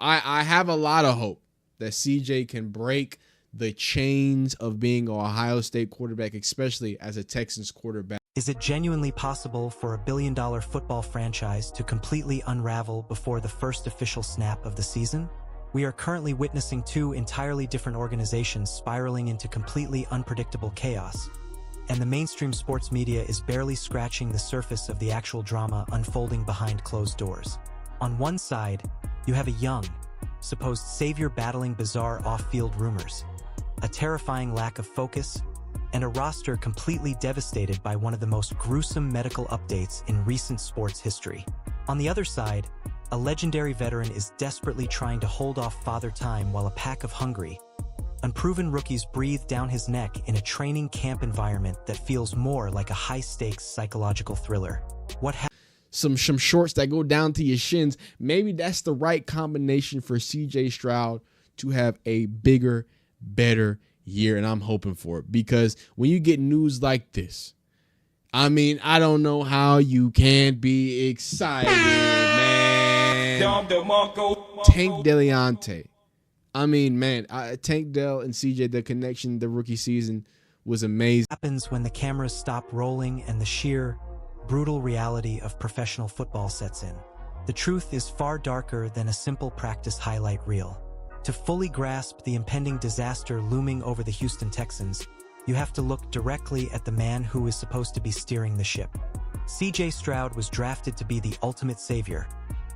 I have a lot of hope that CJ can break the chains of being an Ohio State quarterback, especially as a Texans quarterback. Is it genuinely possible for a billion-dollar football franchise to completely unravel before the first official snap of the season? We are currently witnessing two entirely different organizations spiraling into completely unpredictable chaos, and the mainstream sports media is barely scratching the surface of the actual drama unfolding behind closed doors. On one side, you have a young, supposed savior battling bizarre off-field rumors, a terrifying lack of focus, and a roster completely devastated by one of the most gruesome medical updates in recent sports history. On the other side, a legendary veteran is desperately trying to hold off Father Time while a pack of hungry, unproven rookies breathe down his neck in a training camp environment that feels more like a high-stakes psychological thriller. What some shorts that go down to your shins. Maybe that's the right combination for CJ Stroud to have a bigger, better year, and I'm hoping for it, because when you get news like this, I mean, I don't know how you can't be excited, man. Tank Deleonte. I mean, man, Tank Dell and CJ, the connection, the rookie season was amazing. Happens when the cameras stop rolling and the sheer, brutal reality of professional football sets in. The truth is far darker than a simple practice highlight reel. To fully grasp the impending disaster looming over the Houston Texans, you have to look directly at the man who is supposed to be steering the ship. CJ Stroud was drafted to be the ultimate savior,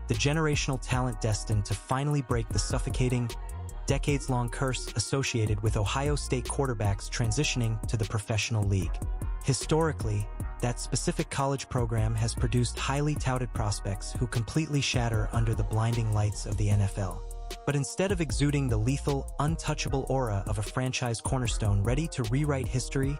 the generational talent destined to finally break the suffocating, decades-long curse associated with Ohio State quarterbacks transitioning to the professional league. Historically, that specific college program has produced highly touted prospects who completely shatter under the blinding lights of the NFL. But instead of exuding the lethal, untouchable aura of a franchise cornerstone ready to rewrite history,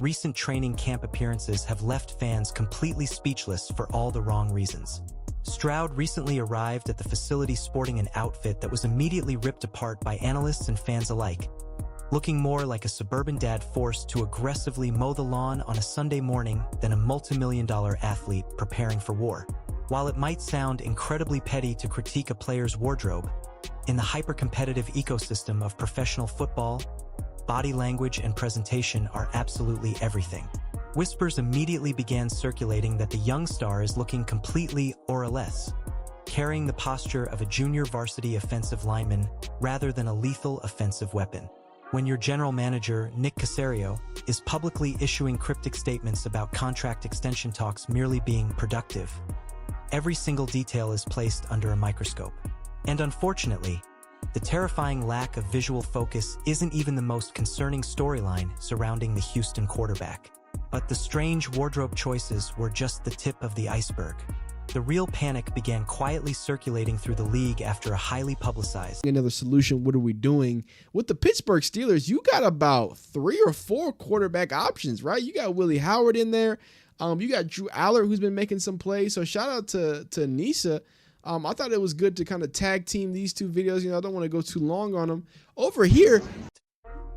recent training camp appearances have left fans completely speechless for all the wrong reasons. Stroud recently arrived at the facility sporting an outfit that was immediately ripped apart by analysts and fans alike, looking more like a suburban dad forced to aggressively mow the lawn on a Sunday morning than a multi-million-dollar athlete preparing for war. While it might sound incredibly petty to critique a player's wardrobe, in the hyper-competitive ecosystem of professional football, body language and presentation are absolutely everything. Whispers immediately began circulating that the young star is looking completely or less, carrying the posture of a junior varsity offensive lineman rather than a lethal offensive weapon. When your general manager, Nick Caserio, is publicly issuing cryptic statements about contract extension talks merely being productive, every single detail is placed under a microscope. And unfortunately, the terrifying lack of visual focus isn't even the most concerning storyline surrounding the Houston quarterback. But the strange wardrobe choices were just the tip of the iceberg. The real panic began quietly circulating through the league after a highly publicized another solution. What are we doing with the Pittsburgh Steelers? You got about 3 or 4 quarterback options, right? You got Willie Howard in there. You got Drew Aller, who's been making some plays. So shout out to Nisa. I thought it was good to kind of tag team these two videos. You know, I don't want to go too long on them. Over here,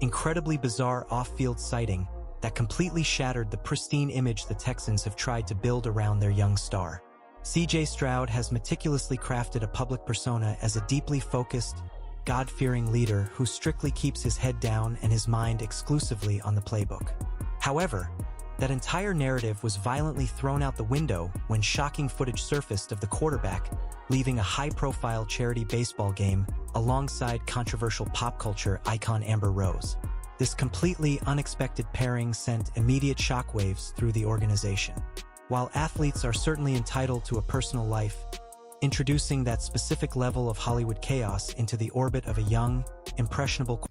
incredibly bizarre off-field sighting that completely shattered the pristine image the Texans have tried to build around their young star. CJ Stroud has meticulously crafted a public persona as a deeply focused, God-fearing leader who strictly keeps his head down and his mind exclusively on the playbook. However, that entire narrative was violently thrown out the window when shocking footage surfaced of the quarterback leaving a high-profile charity baseball game alongside controversial pop culture icon Amber Rose. This completely unexpected pairing sent immediate shockwaves through the organization. While athletes are certainly entitled to a personal life, introducing that specific level of Hollywood chaos into the orbit of a young, impressionable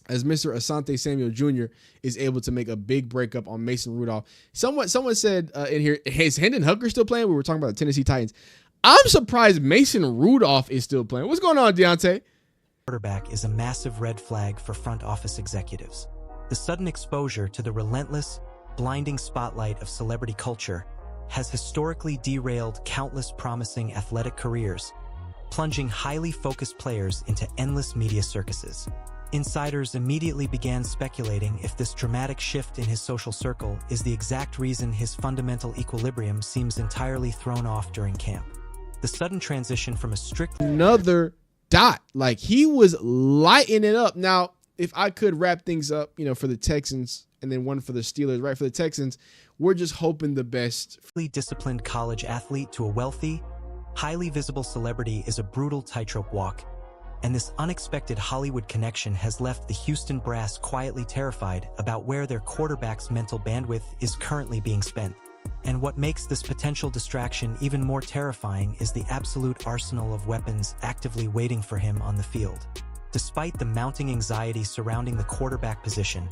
as Mr. Asante Samuel Jr. is able to make a big breakup on Mason Rudolph. Someone said in here, is Hendon Hooker still playing? We were talking about the Tennessee Titans. I'm surprised Mason Rudolph is still playing. What's going on, Deontay? Quarterback is a massive red flag for front office executives. The sudden exposure to the relentless, blinding spotlight of celebrity culture has historically derailed countless promising athletic careers, plunging highly focused players into endless media circuses. Insiders immediately began speculating if this dramatic shift in his social circle is the exact reason his fundamental equilibrium seems entirely thrown off during camp. The sudden transition from a strict another dot. Like, he was lighting it up. Now, if I could wrap things up, for the Texans and then one for the Steelers, right? For the Texans, we're just hoping the best. Disciplined college athlete to a wealthy, highly visible celebrity is a brutal tightrope walk, and this unexpected Hollywood connection has left the Houston brass quietly terrified about where their quarterback's mental bandwidth is currently being spent. And what makes this potential distraction even more terrifying is the absolute arsenal of weapons actively waiting for him on the field. Despite the mounting anxiety surrounding the quarterback position,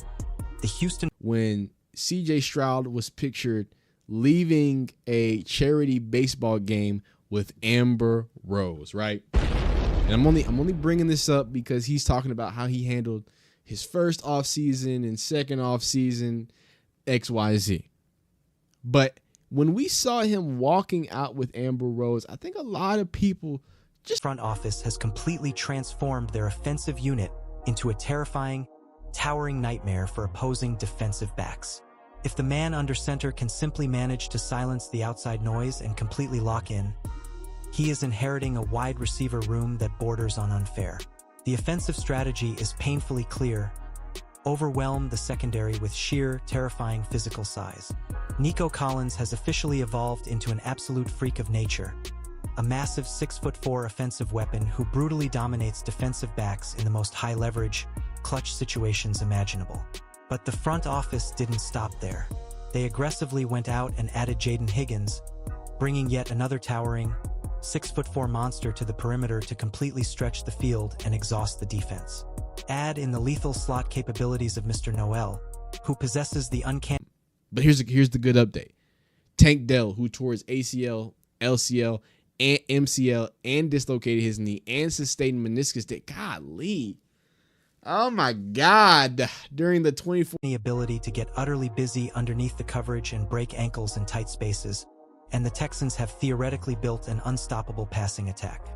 the Houston... When CJ Stroud was pictured leaving a charity baseball game with Amber Rose, right? And I'm only bringing this up because he's talking about how he handled his first offseason and second offseason, XYZ. But when we saw him walking out with Amber Rose, I think a lot of people just... Front office has completely transformed their offensive unit into a terrifying, towering nightmare for opposing defensive backs. If the man under center can simply manage to silence the outside noise and completely lock in, he is inheriting a wide receiver room that borders on unfair. The offensive strategy is painfully clear: overwhelm the secondary with sheer, terrifying physical size. Nico Collins has officially evolved into an absolute freak of nature, a massive 6'4" offensive weapon who brutally dominates defensive backs in the most high-leverage, clutch situations imaginable. But the front office didn't stop there. They aggressively went out and added Jaden Higgins, bringing yet another towering, 6'4" monster to the perimeter to completely stretch the field and exhaust the defense. Add in the lethal slot capabilities of Mr. Noel, who possesses the uncanny... But here's the good update. Tank Dell, who tore his ACL, LCL, and MCL, and dislocated his knee, and sustained meniscus. Golly. Oh my God. During the 24... ability to get utterly busy underneath the coverage and break ankles in tight spaces, and the Texans have theoretically built an unstoppable passing attack.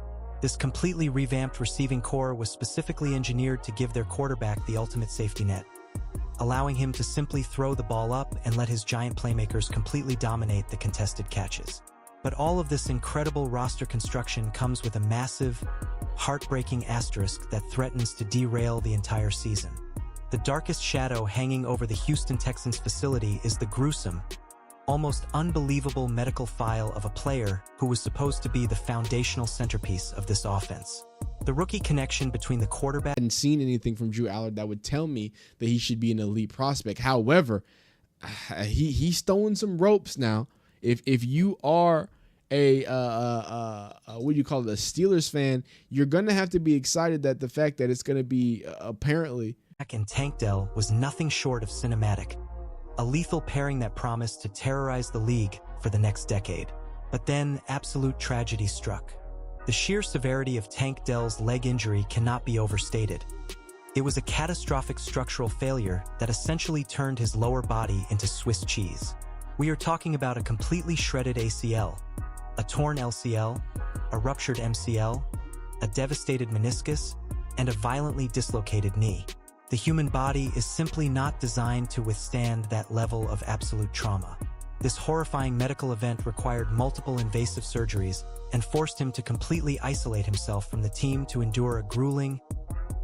This completely revamped receiving core was specifically engineered to give their quarterback the ultimate safety net, allowing him to simply throw the ball up and let his giant playmakers completely dominate the contested catches. But all of this incredible roster construction comes with a massive, heartbreaking asterisk that threatens to derail the entire season. The darkest shadow hanging over the Houston Texans facility is the gruesome, almost unbelievable medical file of a player who was supposed to be the foundational centerpiece of this offense. The rookie connection between the quarterback... I hadn't seen anything from Drew Allard that would tell me that he should be an elite prospect. However, he's throwing some ropes now. If you are a what do you call it, a Steelers fan, you're going to have to be excited that the fact that it's going to be apparently... And Tank Dell was nothing short of cinematic, a lethal pairing that promised to terrorize the league for the next decade. But then absolute tragedy struck. The sheer severity of Tank Dell's leg injury cannot be overstated. It was a catastrophic structural failure that essentially turned his lower body into Swiss cheese. We are talking about a completely shredded ACL, a torn LCL, a ruptured MCL, a devastated meniscus, and a violently dislocated knee. The human body is simply not designed to withstand that level of absolute trauma. This horrifying medical event required multiple invasive surgeries and forced him to completely isolate himself from the team to endure a grueling,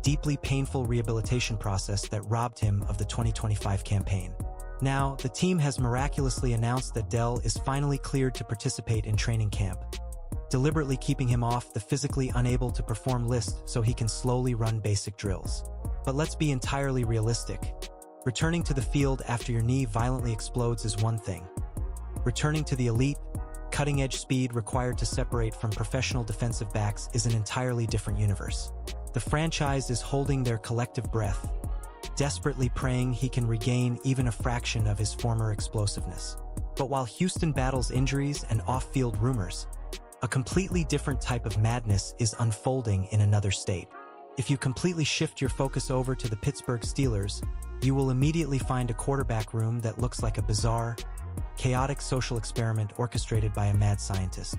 deeply painful rehabilitation process that robbed him of the 2025 campaign. Now, the team has miraculously announced that Dell is finally cleared to participate in training camp, deliberately keeping him off the physically unable to perform list so he can slowly run basic drills. But let's be entirely realistic. Returning to the field after your knee violently explodes is one thing. Returning to the elite, cutting-edge speed required to separate from professional defensive backs is an entirely different universe. The franchise is holding their collective breath, desperately praying he can regain even a fraction of his former explosiveness. But while Houston battles injuries and off-field rumors, a completely different type of madness is unfolding in another state. If you completely shift your focus over to the Pittsburgh Steelers, you will immediately find a quarterback room that looks like a bizarre, chaotic social experiment orchestrated by a mad scientist.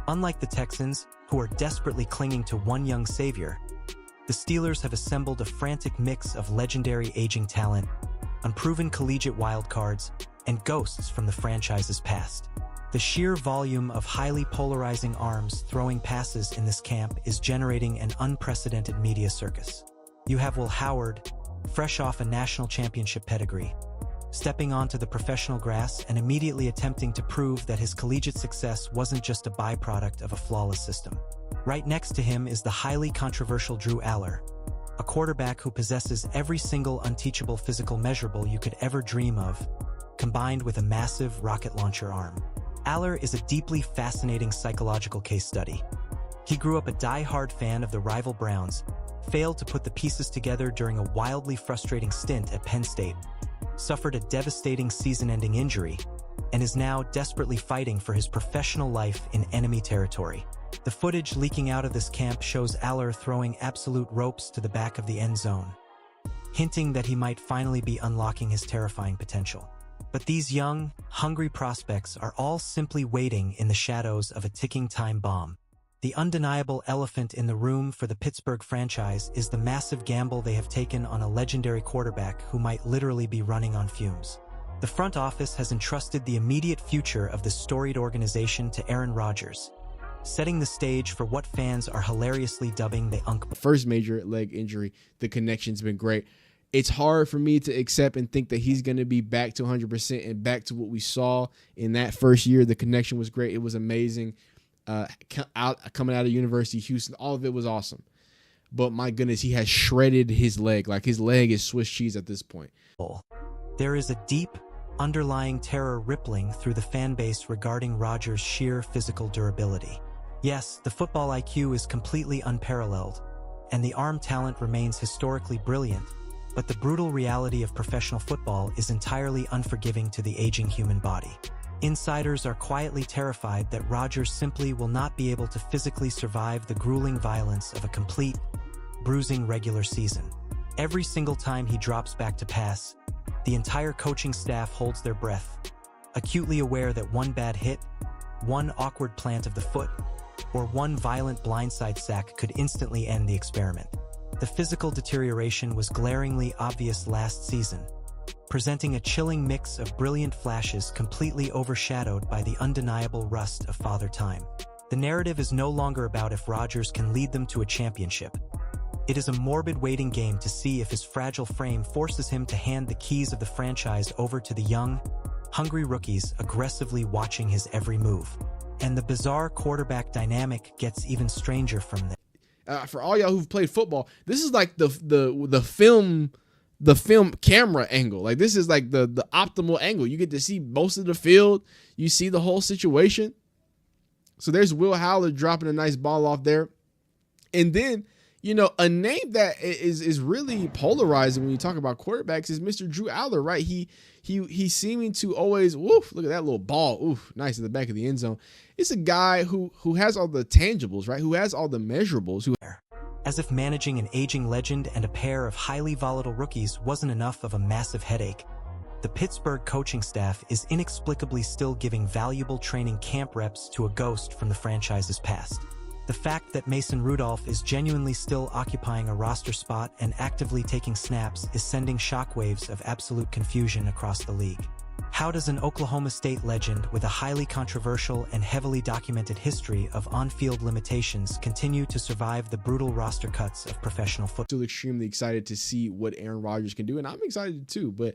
Unlike the Texans, who are desperately clinging to one young savior, the Steelers have assembled a frantic mix of legendary aging talent, unproven collegiate wildcards, and ghosts from the franchise's past. The sheer volume of highly polarizing arms throwing passes in this camp is generating an unprecedented media circus. You have Will Howard, fresh off a national championship pedigree, stepping onto the professional grass and immediately attempting to prove that his collegiate success wasn't just a byproduct of a flawless system. Right next to him is the highly controversial Drew Aller, a quarterback who possesses every single unteachable physical measurable you could ever dream of, combined with a massive rocket launcher arm. Aller is a deeply fascinating psychological case study. He grew up a die-hard fan of the rival Browns, failed to put the pieces together during a wildly frustrating stint at Penn State, suffered a devastating season-ending injury, and is now desperately fighting for his professional life in enemy territory. The footage leaking out of this camp shows Aller throwing absolute ropes to the back of the end zone, hinting that he might finally be unlocking his terrifying potential. But these young, hungry prospects are all simply waiting in the shadows of a ticking time bomb. The undeniable elephant in the room for the Pittsburgh franchise is the massive gamble they have taken on a legendary quarterback who might literally be running on fumes. The front office has entrusted the immediate future of this storied organization to Aaron Rodgers, setting the stage for what fans are hilariously dubbing the Unk. First major leg injury, the connection's been great. It's hard for me to accept and think that he's going to be back to 100% and back to what we saw in that first year. The connection was great. It was amazing. Coming out of University of Houston, all of it was awesome. But my goodness, he has shredded his leg. Like his leg is Swiss cheese at this point. There is a deep, underlying terror rippling through the fan base regarding Rodgers' sheer physical durability. Yes, the football IQ is completely unparalleled, and the arm talent remains historically brilliant. But the brutal reality of professional football is entirely unforgiving to the aging human body. Insiders are quietly terrified that Rodgers simply will not be able to physically survive the grueling violence of a complete, bruising regular season. Every single time he drops back to pass, the entire coaching staff holds their breath, acutely aware that one bad hit, one awkward plant of the foot, or one violent blindside sack could instantly end the experiment. The physical deterioration was glaringly obvious last season, presenting a chilling mix of brilliant flashes completely overshadowed by the undeniable rust of Father Time. The narrative is no longer about if Rodgers can lead them to a championship. It is a morbid waiting game to see if his fragile frame forces him to hand the keys of the franchise over to the young, hungry rookies aggressively watching his every move. And the bizarre quarterback dynamic gets even stranger from there. For all y'all who've played football, this is like the film camera angle. Like this is like the optimal angle. You get to see most of the field. You see the whole situation. So there's Will Howard dropping a nice ball off there. And then, you know, a name that is really polarizing when you talk about quarterbacks is Mr. Drew Aller, right? He's seeming to always, woof, look at that little ball. Oof, nice in the back of the end zone. It's a guy who has all the tangibles, right? Who has all the measurables. As if managing an aging legend and a pair of highly volatile rookies wasn't enough of a massive headache, the Pittsburgh coaching staff is inexplicably still giving valuable training camp reps to a ghost from the franchise's past. The fact that Mason Rudolph is genuinely still occupying a roster spot and actively taking snaps is sending shockwaves of absolute confusion across the league. How does an Oklahoma State legend with a highly controversial and heavily documented history of on-field limitations continue to survive the brutal roster cuts of professional football? Still extremely excited to see what Aaron Rodgers can do, and I'm excited too. But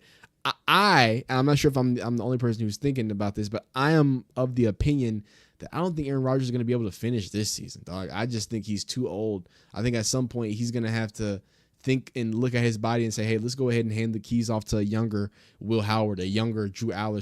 I'm not sure if I'm the only person who's thinking about this, but I am of the opinion that I don't think Aaron Rodgers is going to be able to finish this season, dog. I just think he's too old. I think at some point he's going to have to think and look at his body and say, hey, let's go ahead and hand the keys off to a younger Will Howard, a younger Drew Aller.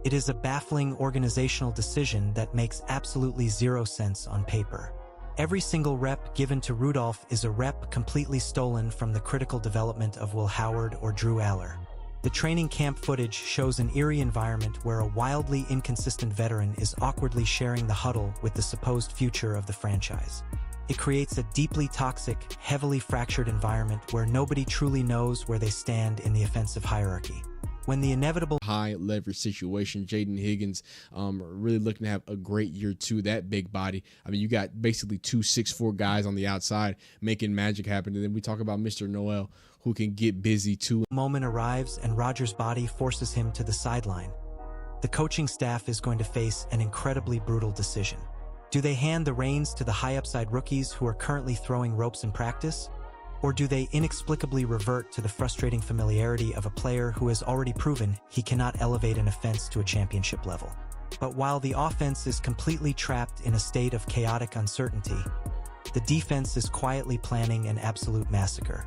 It is a baffling organizational decision that makes absolutely zero sense on paper. Every single rep given to Rudolph is a rep completely stolen from the critical development of Will Howard or Drew Aller. The training camp footage shows an eerie environment where a wildly inconsistent veteran is awkwardly sharing the huddle with the supposed future of the franchise. It creates a deeply toxic, heavily fractured environment where nobody truly knows where they stand in the offensive hierarchy. When the inevitable high leverage situation, Jaden Higgins really looking to have a great year too. That big body. I mean, you got basically 2 6'4" guys on the outside making magic happen. And then we talk about Mr. Noel, who can get busy too. Moment arrives and Rodgers' body forces him to the sideline. the coaching staff is going to face an incredibly brutal decision. Do they hand the reins to the high-upside rookies who are currently throwing ropes in practice? Or do they inexplicably revert to the frustrating familiarity of a player who has already proven he cannot elevate an offense to a championship level? But while the offense is completely trapped in a state of chaotic uncertainty, the defense is quietly planning an absolute massacre.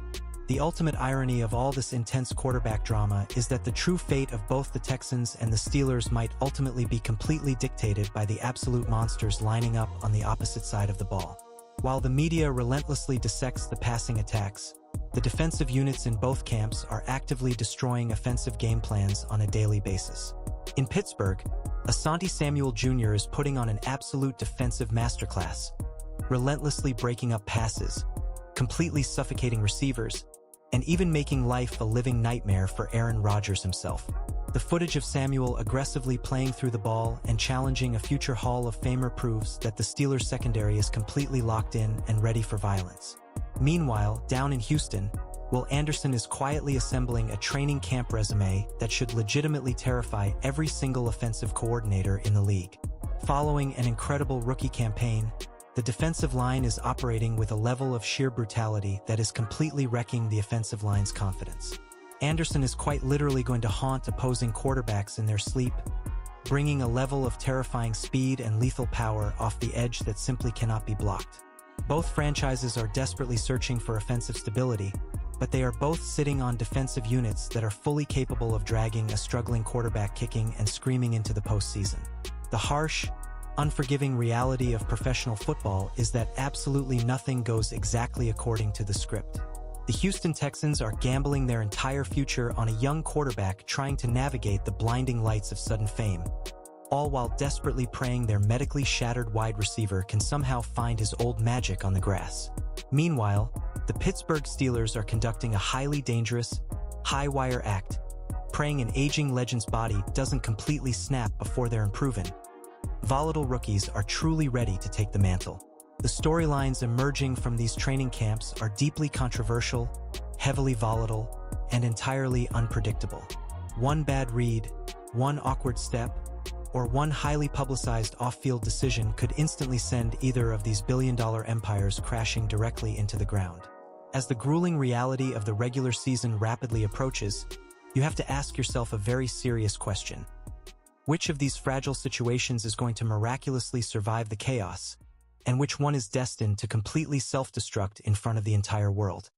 The ultimate irony of all this intense quarterback drama is that the true fate of both the Texans and the Steelers might ultimately be completely dictated by the absolute monsters lining up on the opposite side of the ball. While the media relentlessly dissects the passing attacks, the defensive units in both camps are actively destroying offensive game plans on a daily basis. In Pittsburgh, Asante Samuel Jr. is putting on an absolute defensive masterclass, relentlessly breaking up passes, completely suffocating receivers, and even making life a living nightmare for Aaron Rodgers himself. The footage of Samuel aggressively playing through the ball and challenging a future Hall of Famer proves that the Steelers' secondary is completely locked in and ready for violence. Meanwhile, down in Houston, Will Anderson is quietly assembling a training camp resume that should legitimately terrify every single offensive coordinator in the league. Following an incredible rookie campaign, the defensive line is operating with a level of sheer brutality that is completely wrecking the offensive line's confidence. Anderson is quite literally going to haunt opposing quarterbacks in their sleep, bringing a level of terrifying speed and lethal power off the edge that simply cannot be blocked. Both franchises are desperately searching for offensive stability, but they are both sitting on defensive units that are fully capable of dragging a struggling quarterback kicking and screaming into the postseason. The harsh, unforgiving reality of professional football is that absolutely nothing goes exactly according to the script. The Houston Texans are gambling their entire future on a young quarterback trying to navigate the blinding lights of sudden fame, all while desperately praying their medically shattered wide receiver can somehow find his old magic on the grass. Meanwhile, the Pittsburgh Steelers are conducting a highly dangerous, high-wire act, praying an aging legend's body doesn't completely snap before they're unproven. Volatile rookies are truly ready to take the mantle. The storylines emerging from these training camps are deeply controversial, heavily volatile, and entirely unpredictable. One bad read, one awkward step, or one highly publicized off-field decision could instantly send either of these billion-dollar empires crashing directly into the ground. As the grueling reality of the regular season rapidly approaches, you have to ask yourself a very serious question. Which of these fragile situations is going to miraculously survive the chaos, and which one is destined to completely self-destruct in front of the entire world?